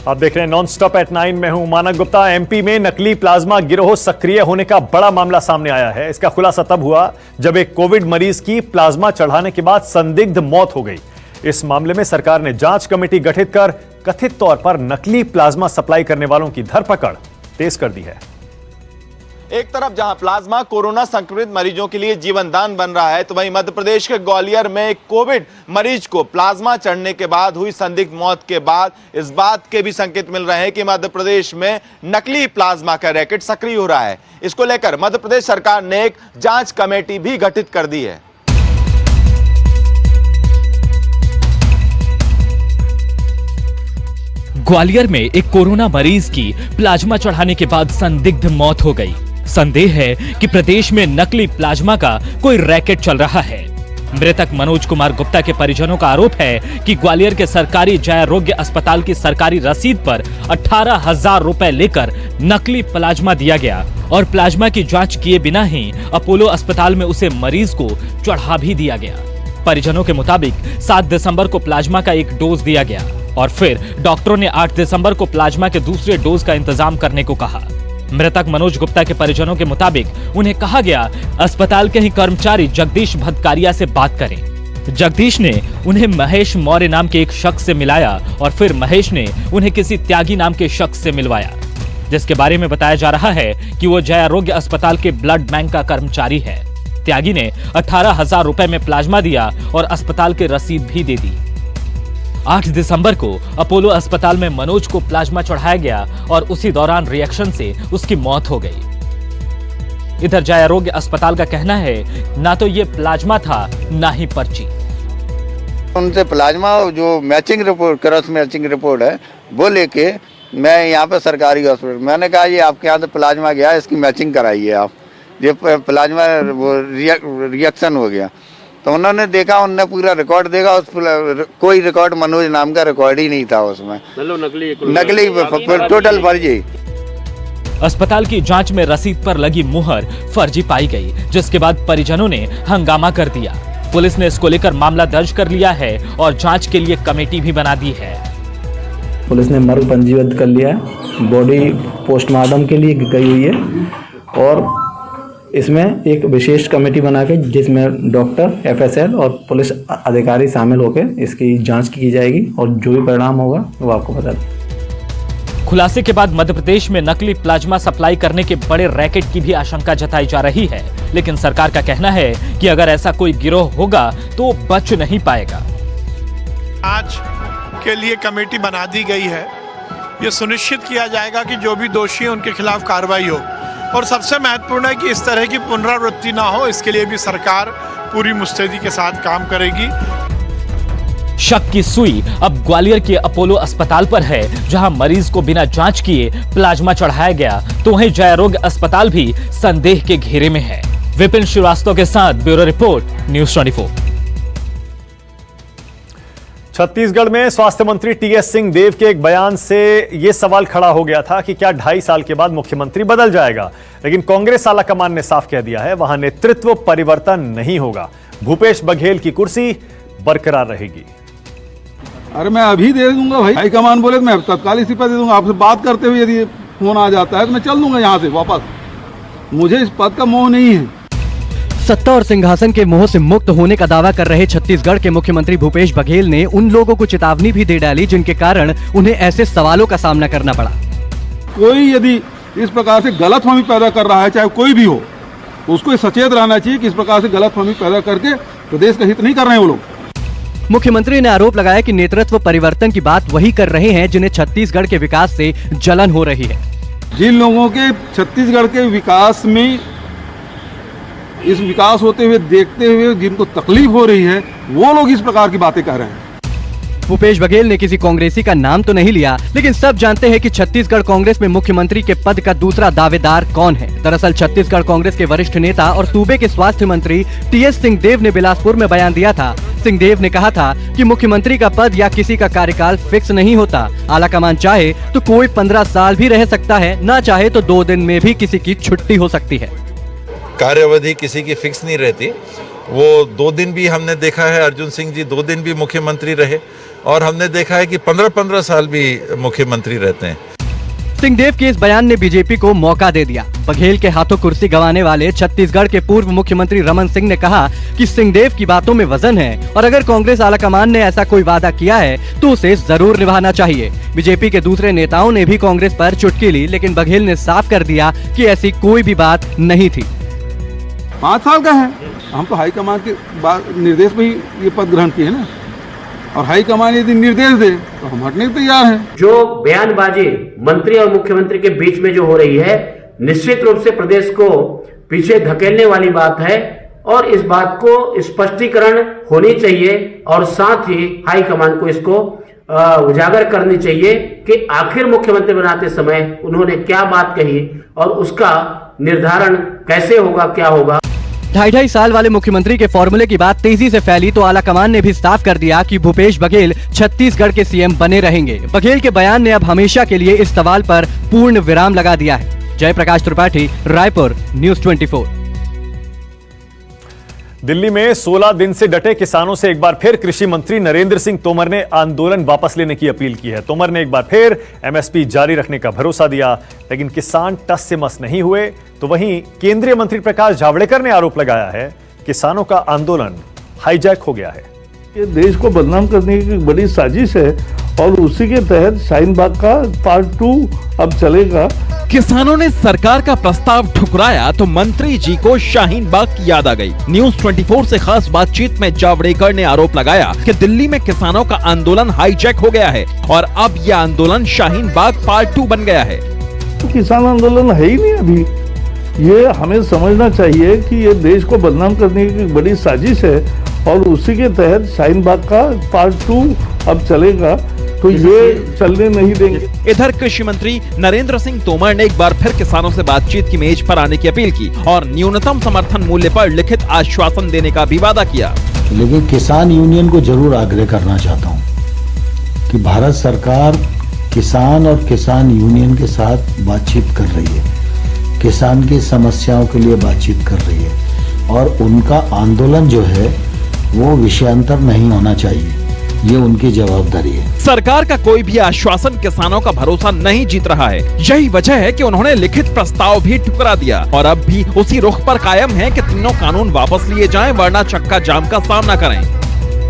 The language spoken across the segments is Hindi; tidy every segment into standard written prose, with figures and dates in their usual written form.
आप देख रहे हैं नॉन स्टॉप एट 9 में हूं मानक गुप्ता। एमपी में नकली प्लाज्मा गिरोह सक्रिय होने का बड़ा मामला सामने आया है। इसका खुलासा तब हुआ जब एक कोविड मरीज की प्लाज्मा चढ़ाने के बाद संदिग्ध मौत हो गई। इस मामले में सरकार ने जांच कमेटी गठित कर कथित तौर पर नकली प्लाज्मा सप्लाई करने वालों की धरपकड़ तेज कर दी है। एक तरफ जहां प्लाज्मा कोरोना संक्रमित मरीजों के लिए जीवन दान बन रहा है, तो वहीं मध्य प्रदेश के ग्वालियर में एक कोविड मरीज को प्लाज्मा चढ़ने के बाद हुई संदिग्ध मौत के बाद इस बात के भी संकेत मिल रहे हैं कि मध्य प्रदेश में नकली प्लाज्मा का रैकेट सक्रिय हो रहा है। इसको लेकर मध्य प्रदेश सरकार ने एक जांच कमेटी भी गठित कर दी है। ग्वालियर में एक कोरोना मरीज की प्लाज्मा चढ़ाने के बाद संदिग्ध मौत हो गई। संदेह है कि प्रदेश में नकली प्लाज्मा का कोई रैकेट चल रहा है। मृतक मनोज कुमार गुप्ता के परिजनों का आरोप है कि ग्वालियर के सरकारी जय आरोग्य अस्पताल की सरकारी रसीद पर 18,000 रुपए लेकर नकली प्लाज्मा दिया गया और प्लाज्मा की जांच किए बिना ही अपोलो अस्पताल में उसे मरीज को चढ़ा भी दिया गया। परिजनों के मुताबिक 7 दिसंबर को प्लाज्मा का एक डोज दिया गया और फिर डॉक्टरों ने 8 दिसंबर को प्लाज्मा के दूसरे डोज का इंतजाम करने को कहा। मृतक मनोज गुप्ता के परिजनों के मुताबिक उन्हें कहा गया अस्पताल के ही कर्मचारी जगदीश भदकारिया से बात करें। जगदीश ने उन्हें महेश मौर्य नाम के एक शख्स से मिलाया और फिर महेश ने उन्हें किसी त्यागी नाम के शख्स से मिलवाया, जिसके बारे में बताया जा रहा है कि वो जय आरोग्य अस्पताल के ब्लड बैंक का कर्मचारी है। त्यागी ने 18,000 रुपए में प्लाज्मा दिया और अस्पताल की रसीद भी दे दी। 8 दिसंबर को अपोलो अस्पताल में मनोज को प्लाज्मा चढ़ाया गया और उसी दौरान रिएक्शन से उसकी मौत हो गई। इधर जय आरोग्य अस्पताल का कहना है ना तो ये प्लाज्मा था ना ही पर्ची। उनसे प्लाज्मा जो matching report cross matching report है वो लेके मैं यहाँ पे सरकारी हॉस्पिटल मैंने कहा ये आपके यहाँ से प्लाज्मा गया, इसकी मैचिंग कराइए आप। ये प्लाज्मा वो रिएक्शन हो गया तो उन्होंने देखा, उन्होंने पूरा रिकॉर्ड देखा, उस कोई रिकॉर्ड मनोज नाम का रिकॉर्ड ही नहीं था उसमें, नकली टोटल फर्जी। अस्पताल की जांच में रसीद पर लगी मुहर फर्जी पाई गई, जिसके बाद परिजनों ने हंगामा कर दिया। पुलिस ने इसको लेकर मामला दर्ज कर लिया है और जांच के लिए कमेटी भी बना दी है। पुलिस ने मर्ग पंजीबद्ध कर लिया है, बॉडी पोस्टमार्टम के लिए गई हुई है और इसमें एक विशेष कमेटी बना के जिसमें डॉक्टर, एफएसएल और पुलिस अधिकारी शामिल होकर इसकी जांच की जाएगी और जो भी परिणाम होगा वो आपको बता दें। खुलासे के बाद मध्य प्रदेश में नकली प्लाज्मा सप्लाई करने के बड़े रैकेट की भी आशंका जताई जा रही है, लेकिन सरकार का कहना है कि अगर ऐसा कोई गिरोह होगा तो बच नहीं पाएगा। आज के लिए कमेटी बना दी गई है। ये सुनिश्चित किया जाएगा कि जो भी दोषी हैं उनके खिलाफ कार्रवाई हो और सबसे महत्वपूर्ण है कि इस तरह की पुनरावृत्ति ना हो, इसके लिए भी सरकार पूरी मुस्तैदी के साथ काम करेगी। शक की सुई अब ग्वालियर के अपोलो अस्पताल पर है, जहां मरीज को बिना जांच किए प्लाज्मा चढ़ाया गया, तो वहीं जय आरोग्य अस्पताल भी संदेह के घेरे में है। विपिन श्रीवास्तव के साथ ब्यूरो रिपोर्ट, न्यूज़ 24। छत्तीसगढ़ में स्वास्थ्य मंत्री टीएस सिंहदेव के एक बयान से यह सवाल खड़ा हो गया था कि क्या 2.5 साल के बाद मुख्यमंत्री बदल जाएगा, लेकिन कांग्रेस आलाकमान ने साफ कह दिया है वहां नेतृत्व परिवर्तन नहीं होगा। भूपेश बघेल की कुर्सी बरकरार रहेगी। अरे मैं अभी दे दूंगा भाई, हाईकमान बोले तो मैं तत्काल इस्तीफा दे दूंगा। आपसे बात करते हुए यदि फोन आ जाता है तो मैं चल दूंगा यहाँ से वापस। मुझे इस पद का मोह नहीं है। सत्ता और सिंहासन के मोह से मुक्त होने का दावा कर रहे छत्तीसगढ़ के मुख्यमंत्री भूपेश बघेल ने उन लोगों को चेतावनी भी दे डाली जिनके कारण उन्हें ऐसे सवालों का सामना करना पड़ा। कोई यदि इस प्रकार से गलतफहमी पैदा कर रहा है, चाहे कोई भी हो, तो उसको सचेत रहना चाहिए कि इस प्रकार से गलतफहमी पैदा करके प्रदेश का हित नहीं कर रहे हैं वो लोग। मुख्यमंत्री ने आरोप लगाया कि नेतृत्व परिवर्तन की बात वही कर रहे हैं जिन्हें छत्तीसगढ़ के विकास से जलन हो रही है। जिन लोगों के छत्तीसगढ़ के विकास में इस विकास होते हुए देखते हुए जिनको तकलीफ हो रही है, वो लोग इस प्रकार की बातें कर रहे हैं। भूपेश बघेल ने किसी कांग्रेसी का नाम तो नहीं लिया, लेकिन सब जानते हैं कि छत्तीसगढ़ कांग्रेस में मुख्यमंत्री के पद का दूसरा दावेदार कौन है। दरअसल छत्तीसगढ़ कांग्रेस के वरिष्ठ नेता और सूबे के स्वास्थ्य मंत्री टीएस सिंहदेव ने बिलासपुर में बयान दिया था। सिंहदेव ने कहा था कि मुख्यमंत्री का पद या किसी का कार्यकाल फिक्स नहीं होता। आलाकमान चाहे तो कोई 15 साल भी रह सकता है, ना चाहे तो 2 दिन में भी किसी की छुट्टी हो सकती है। कार्यावधि किसी की फिक्स नहीं रहती। वो 2 दिन भी हमने देखा है, अर्जुन सिंह जी 2 दिन भी मुख्यमंत्री रहे और हमने देखा है कि 15-15 साल भी मुख्यमंत्री रहते हैं। सिंहदेव के इस बयान ने बीजेपी को मौका दे दिया। बघेल के हाथों कुर्सी गंवाने वाले छत्तीसगढ़ के पूर्व मुख्यमंत्री रमन सिंह ने कहा कि सिंहदेव की बातों में वजन है और अगर कांग्रेस आलाकमान ने ऐसा कोई वादा किया है तो उसे जरूर निभाना चाहिए। बीजेपी के दूसरे नेताओं ने भी कांग्रेस पर चुटकी ली, लेकिन बघेल ने साफ कर दिया कि ऐसी कोई भी बात नहीं थी। 5 साल का है, हम तो हाईकमान के निर्देश में ही ये पद ग्रहण किए ना, और हाईकमान यदि निर्देश दे तो हम हटने को तैयार हैं। जो बयानबाजी मंत्री और मुख्यमंत्री के बीच में जो हो रही है, निश्चित रूप से प्रदेश को पीछे धकेलने वाली बात है और इस बात को स्पष्टीकरण होनी चाहिए और साथ ही हाईकमान को इसको उजागर करनी चाहिए कि आखिर मुख्यमंत्री बनाते समय उन्होंने क्या बात कही और उसका निर्धारण कैसे होगा, क्या होगा। 2.5 साल वाले मुख्यमंत्री के फॉर्मूले की बात तेजी से फैली तो आलाकमान ने भी साफ कर दिया कि भूपेश बघेल छत्तीसगढ़ के सीएम बने रहेंगे। बघेल के बयान ने अब हमेशा के लिए इस सवाल पर पूर्ण विराम लगा दिया है। जयप्रकाश त्रिपाठी, रायपुर, न्यूज़ 24। दिल्ली में 16 दिन से डटे किसानों से एक बार फिर कृषि मंत्री नरेंद्र सिंह तोमर ने आंदोलन वापस लेने की अपील की है। तोमर ने एक बार फिर एमएसपी जारी रखने का भरोसा दिया, लेकिन किसान टस से मस नहीं हुए। तो वहीं केंद्रीय मंत्री प्रकाश जावड़ेकर ने आरोप लगाया है किसानों का आंदोलन हाईजैक हो गया है। ये देश को बदनाम करने की बड़ी साजिश है और उसी के तहत शाहीन बाग का पार्ट 2 अब चलेगा। किसानों ने सरकार का प्रस्ताव ठुकराया तो मंत्री जी को शाहीन बाग की याद आ गई। न्यूज़ 24 से खास बातचीत में जावड़ेकर ने आरोप लगाया कि दिल्ली में किसानों का आंदोलन हाईजैक हो गया है और अब यह आंदोलन शाहीन बाग पार्ट 2 बन गया है। तो किसान आंदोलन है ही नहीं अभी। ये हमें समझना चाहिए कि ये देश को बदनाम करने की बड़ी साजिश है और उसी के तहत शाहीन बाग का पार्ट 2 अब चलेगा, तो ये चलने नहीं देंगे। इधर कृषि मंत्री नरेंद्र सिंह तोमर ने एक बार फिर किसानों से बातचीत की मेज पर आने की अपील की और न्यूनतम समर्थन मूल्य पर लिखित आश्वासन देने का भी वादा किया। लेकिन किसान यूनियन को जरूर आग्रह करना चाहता हूँ कि भारत सरकार किसान और किसान यूनियन के साथ बातचीत कर रही है, किसान की समस्याओं के लिए बातचीत कर रही है और उनका आंदोलन जो है वो विषयांतर नहीं होना चाहिए, ये उनकी जवाबदारी है। सरकार का कोई भी आश्वासन किसानों का भरोसा नहीं जीत रहा है। यही वजह है कि उन्होंने लिखित प्रस्ताव भी ठुकरा दिया और अब भी उसी रुख पर कायम है कि तीनों कानून वापस लिए जाएं, वरना चक्का जाम का सामना करें।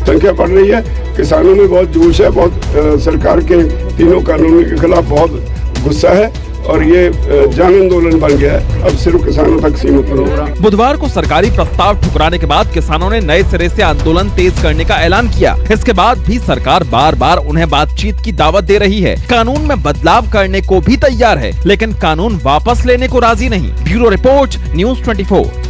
संख्या बढ़ रही है, किसानों में बहुत जोश है, बहुत सरकार के तीनों कानूनों के खिलाफ बहुत गुस्सा है और ये जन आंदोलन बन गया है, अब सिर्फ किसानों तक सीमित नहीं रहा। बुधवार को सरकारी प्रस्ताव ठुकराने के बाद किसानों ने नए सिरे से आंदोलन तेज करने का ऐलान किया। इसके बाद भी सरकार बार बार उन्हें बातचीत की दावत दे रही है, कानून में बदलाव करने को भी तैयार है, लेकिन कानून वापस लेने को राजी नहीं। Bureau report, news 24।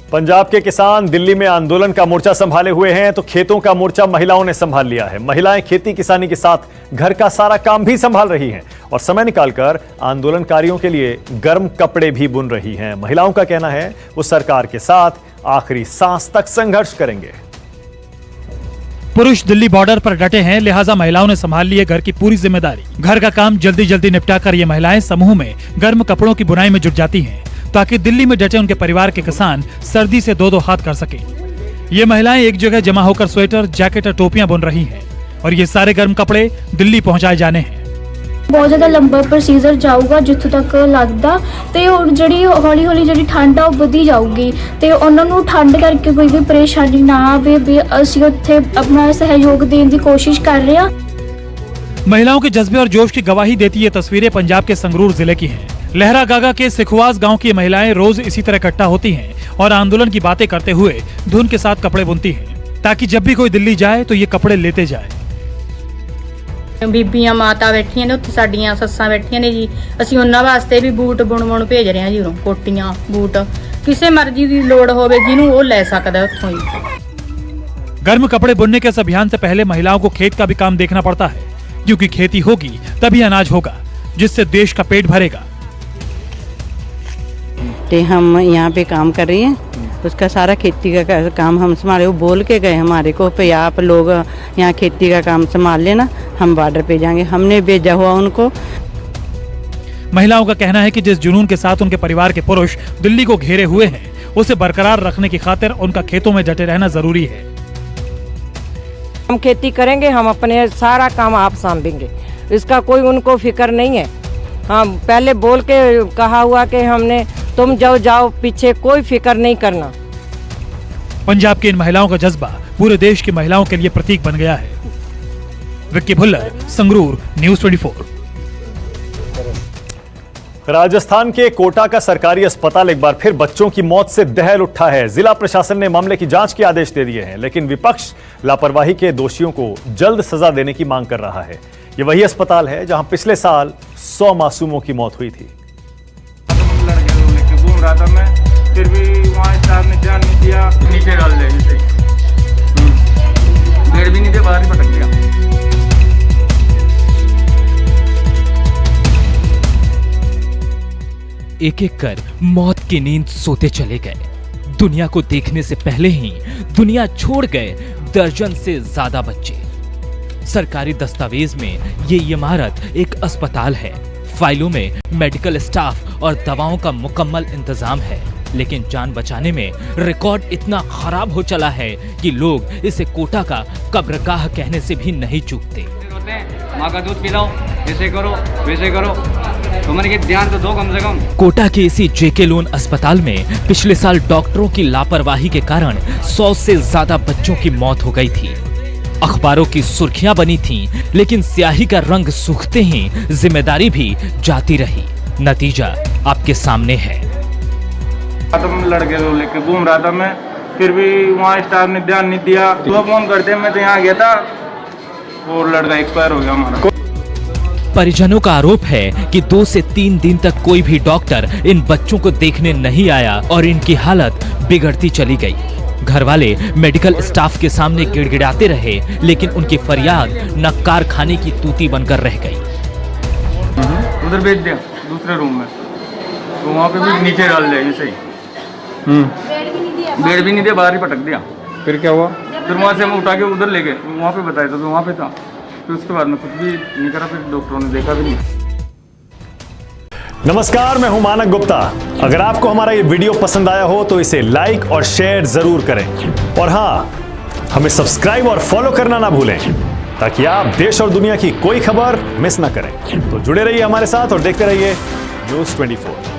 पंजाब के किसान दिल्ली में आंदोलन का मोर्चा संभाले हुए हैं, तो खेतों का मोर्चा महिलाओं ने संभाल लिया है। महिलाएं खेती किसानी के साथ घर का सारा काम भी संभाल रही हैं और समय निकालकर आंदोलनकारियों के लिए गर्म कपड़े भी बुन रही हैं। महिलाओं का कहना है वो सरकार के साथ आखिरी सांस तक संघर्ष करेंगे। पुरुष दिल्ली बॉर्डर पर डटे हैं, लिहाजा महिलाओं ने संभाल ली है घर की पूरी जिम्मेदारी। घर का काम जल्दी जल्दी निपटाकर ये महिलाएं समूह में गर्म कपड़ों की बुनाई में जुट जाती हैं, ताकि दिल्ली में डटे उनके परिवार के किसान सर्दी से दो हाथ कर सके। ये महिलाएं एक जगह जमा होकर स्वेटर, जैकेट और टोपियां बुन रही हैं और ये सारे गर्म कपड़े दिल्ली पहुंचाए जाने हैं। बहुत ज़्यादा लंबा प्रोसीजर जाऊगा जिੱਥੋਂ तक लगता ਤੇ और ਜਿਹੜੀ ਹੌਲੀ ਹੌਲੀ ਜਿਹੜੀ ਠੰਡ ਆ ਉਹ ਵਧੀ ਜਾਊਗੀ ਤੇ ਉਹਨਾਂ ਨੂੰ ਠੰਡ ਕਰਕੇ ਕੋਈ ਵੀ ਪਰੇਸ਼ਾਨੀ ਨਾ ਆਵੇ ਵੀ ਅਸੀਂ ਉੱਥੇ ਆਪਣਾ सहयोग देने की कोशिश कर रहे हैं। महिलाओं के जज्बे और जोश की गवाही देती ये तस्वीरें पंजाब के संगरूर जिले की हैं। लहरा गागा के सिखवास गांव की महिलाएं रोज इसी तरह इकट्ठा होती हैं और आंदोलन की बातें करते हुए धुन के साथ कपड़े बुनती हैं, ताकि जब भी कोई दिल्ली जाए तो ये कपड़े लेते जाए। ਬੀਬੀਆਂ ਮਾਤਾ ਬੈਠੀਆਂ ਨੇ ਉੱਥੇ, ਸਾਡੀਆਂ ਸੱਸਾਂ ਬੈਠੀਆਂ ਨੇ ਜੀ, ਅਸੀਂ ਉਹਨਾਂ ਵਾਸਤੇ ਵੀ ਬੂਟ ਬੁਣ ਭੇਜ ਰਹੇ ਹਾਂ ਜੀ, ਕੋਟੀਆਂ ਬੂਟ ਕਿਸੇ ਮਰਜ਼ੀ ਦੀ ਲੋੜ ਹੋਵੇ ਜਿਹਨੂੰ ਉਹ ਲੈ ਸਕਦਾ ਉੱਥੋਂ ही। गर्म कपड़े बुनने के इस अभियान से पहले महिलाओं को खेत का भी काम देखना पड़ता है, क्योंकि खेती होगी तभी अनाज होगा, जिससे देश का पेट भरेगा। हम यहाँ पे काम कर रही हैं, उसका सारा खेती का काम हम संभाले। वो बोल के गए हमारे को पे आप लोग यहाँ खेती का काम संभाल लेना, हम बॉर्डर पे जाएंगे। हमने भेजा हुआ उनको। महिलाओं का कहना है कि जिस जुनून के साथ उनके परिवार के पुरुष दिल्ली को घेरे हुए हैं, उसे बरकरार रखने की खातिर उनका खेतों में डटे रहना जरूरी है। हम खेती करेंगे, हम अपने सारा काम आप सांभेंगे, इसका कोई उनको फिक्र नहीं है। हाँ, पहले बोल के कहा हुआ कि हमने तुम जाओ जाओ, पीछे कोई फिक्र नहीं करना। पंजाब की इन महिलाओं का जज्बा पूरे देश की महिलाओं के लिए प्रतीक बन गया है। विक्की भुल्लर, संगरूर, न्यूज़ 24। राजस्थान के कोटा का सरकारी अस्पताल एक बार फिर बच्चों की मौत से दहल उठा है। जिला प्रशासन ने मामले की जांच के आदेश दे दिए हैं, लेकिन विपक्ष लापरवाही के दोषियों को जल्द सजा देने की मांग कर रहा है। ये वही अस्पताल है जहां पिछले साल 100 मासूमों की मौत हुई थी। घूम रहा था मैं, फिर भी वहाँ स्टाफ ने ध्यान नहीं दिया, नीचे डाल दिया, बेड भी नहीं दे, बाहर ही पटक दिया। एक एक कर मौत की नींद सोते चले गए। दुनिया को देखने से पहले ही दुनिया छोड़ गए दर्जन से ज्यादा बच्चे। सरकारी दस्तावेज में ये इमारत एक अस्पताल है। फाइलों में मेडिकल स्टाफ और दवाओं का मुकम्मल इंतजाम है, लेकिन जान बचाने में रिकॉर्ड इतना खराब हो चला है कि लोग इसे कोटा का कब्रगाह कहने से भी नहीं चूकते। माँ का दूध पिलाओ, ऐसे करो वैसे करो, तुम्हारे ध्यान तो दो कम से कम। कोटा के इसी जेके लोन अस्पताल में पिछले साल डॉक्टरों की लापरवाही के कारण 100 से ज्यादा बच्चों की मौत हो गई थी। अखबारों की सुर्खियां बनी थीं, लेकिन स्याही का रंग सूखते ही जिम्मेदारी भी जाती रही। नतीजा आपके सामने है। तुम लड़के को लेके घूम रहा था मैं, फिर भी वहाँ स्टाफ ने ध्यान नहीं दिया। सुबह फोन करते मैं तो यहाँ गया था और लड़का एक्सपायर हो गया हमारा। परिजनों का आरोप है कि 2 से 3 दिन तक कोई भी डॉक्टर इन बच्चों को देखने नहीं आया और इनकी हालत बिगड़ती चली गई। घर वाले मेडिकल स्टाफ के सामने गिड़गिड़ाते रहे, लेकिन उनकी फरियाद नक्कार खाने की तूती बनकर रह गई। उधर भेज दिया दूसरे रूम में, तो वहाँ पे भी नीचे डाल दिया ऐसे ही। बेड भी नहीं दिया, बाहर ही पटक दिया। फिर क्या हुआ? फिर वहाँ से हम उठा के उधर ले गए, वहाँ पे बताया था तो वहाँ पे था। फिर उसके बाद में कुछ भी नहीं करा, फिर डॉक्टरों ने देखा भी नहीं। नमस्कार, मैं हूं मानक गुप्ता। अगर आपको हमारा ये वीडियो पसंद आया हो तो इसे लाइक और शेयर जरूर करें, और हां, हमें सब्सक्राइब और फॉलो करना ना भूलें, ताकि आप देश और दुनिया की कोई खबर मिस ना करें। तो जुड़े रहिए हमारे साथ और देखते रहिए न्यूज़ 24।